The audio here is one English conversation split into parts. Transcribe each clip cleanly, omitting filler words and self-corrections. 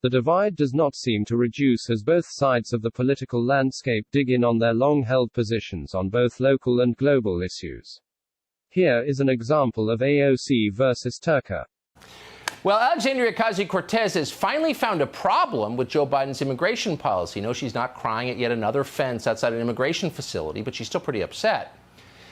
The divide does not seem to reduce as both sides of the political landscape dig in on their long-held positions on both local and global issues. Here is an example of AOC versus Turker. Well, Alexandria Ocasio-Cortez has finally found a problem with Joe Biden's immigration policy. No, she's not crying at yet another fence outside an immigration facility, but she's still pretty upset.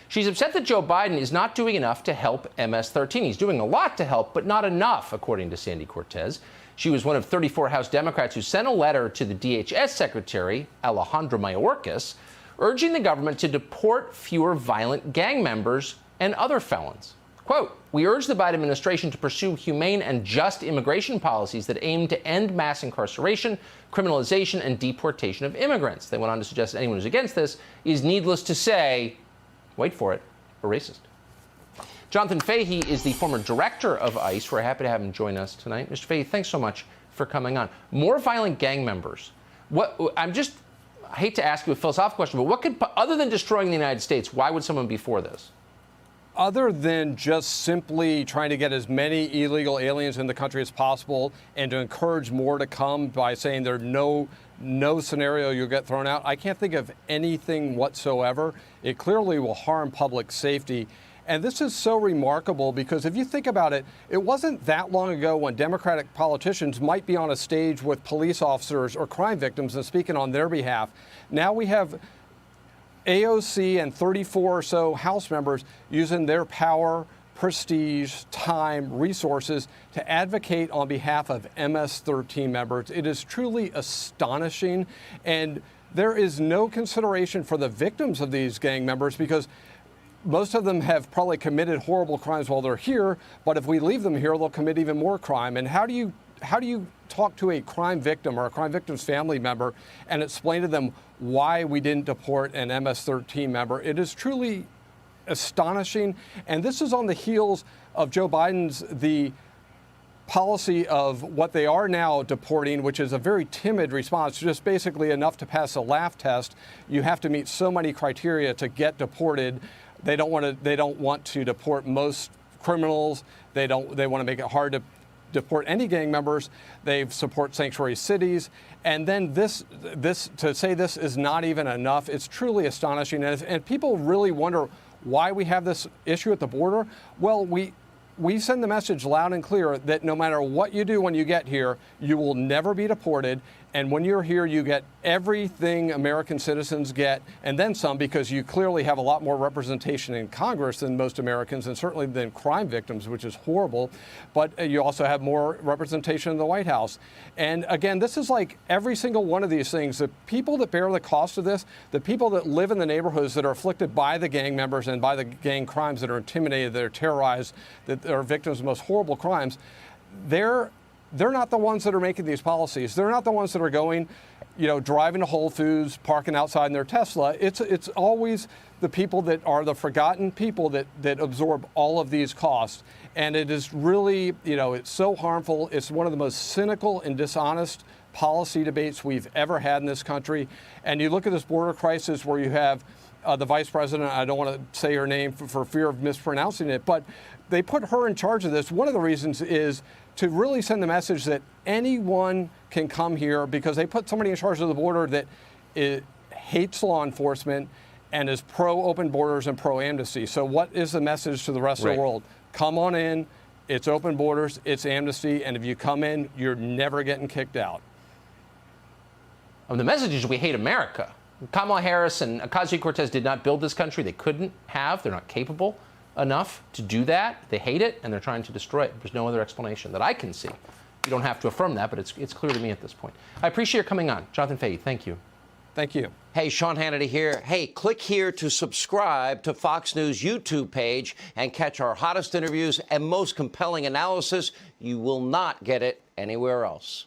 She's upset that Joe Biden is not doing enough to help MS-13. He's doing a lot to help, but not enough, according to Sandy Cortez. She was one of 34 House Democrats who sent a letter to the DHS Secretary, Alejandro Mayorkas, urging the government to deport fewer violent gang members and other felons. Quote, "We urge the Biden administration to pursue humane and just immigration policies that aim to end mass incarceration, criminalization, and deportation of immigrants." They went on to suggest that anyone who's against this is, needless to say, wait for it, a racist. Jonathan Fahey is the former director of ICE. We're happy to have him join us tonight. Mr. Fahey, thanks so much for coming on. More violent gang members. I hate to ask you a philosophical question, but what could, other than destroying the United States, why would someone be for this? Other than just simply trying to get as many illegal aliens in the country as possible and to encourage more to come by saying there's no scenario you'll get thrown out, I can't think of anything whatsoever. It clearly will harm public safety. And this is so remarkable because if you think about it, it wasn't that long ago when Democratic politicians might be on a stage with police officers or crime victims and speaking on their behalf. Now we have AOC and 34 or so House members using their power, prestige, time, resources to advocate on behalf of MS-13 members. It is truly astonishing. And there is no consideration for the victims of these gang members because most of them have probably committed horrible crimes while they're here, but if we leave them here, they'll commit even more crime. And how do you talk to a crime victim or a crime victim's family member and explain to them why we didn't deport an MS-13 member? It is truly astonishing. And this is on the heels of Joe Biden's the policy of what they are now deporting, which is a very timid response, just basically enough to pass a laugh test. You have to meet so many criteria to get deported. They don't want to deport most criminals. They want to make it hard to deport any gang members. They support sanctuary cities. And then this to say this is not even enough, it's truly astonishing. And people really wonder why we have this issue at the border. Well, we send the message loud and clear that no matter what you do when you get here, you will never be deported. And when you're here, you get everything American citizens get, and then some, because you clearly have a lot more representation in Congress than most Americans, and certainly than crime victims, which is horrible. But you also have more representation in the White House. And again, this is like every single one of these things. The people that bear the cost of this, the people that live in the neighborhoods that are afflicted by the gang members and by the gang crimes, that are intimidated, that are terrorized, that are victims of the most horrible crimes, they're not the ones that are making these policies. They're not the ones that are going, driving to Whole Foods, parking outside in their Tesla. It's always the people that are the forgotten people that absorb all of these costs. And it is really, it's so harmful. It's one of the most cynical and dishonest policy debates we've ever had in this country. And you look at this border crisis where you have the vice president, I don't want to say her name for fear of mispronouncing it, but they put her in charge of this. One of the reasons is to really send the message that anyone can come here, because they put somebody in charge of the border that hates law enforcement and is pro-open borders and pro-amnesty. So what is the message to the rest of the world? Come on in, it's open borders, it's amnesty, and if you come in, you're never getting kicked out. The message is we hate America. Kamala Harris and Ocasio-Cortez did not build this country. They couldn't have. They're not capable enough to do that. They hate it, and they're trying to destroy it. There's no other explanation that I can see. You don't have to affirm that, but it's clear to me at this point. I appreciate your coming on. Jonathan Fahey, thank you. Thank you. Hey, Sean Hannity here. Hey, click here to subscribe to Fox News YouTube page and catch our hottest interviews and most compelling analysis. You will not get it anywhere else.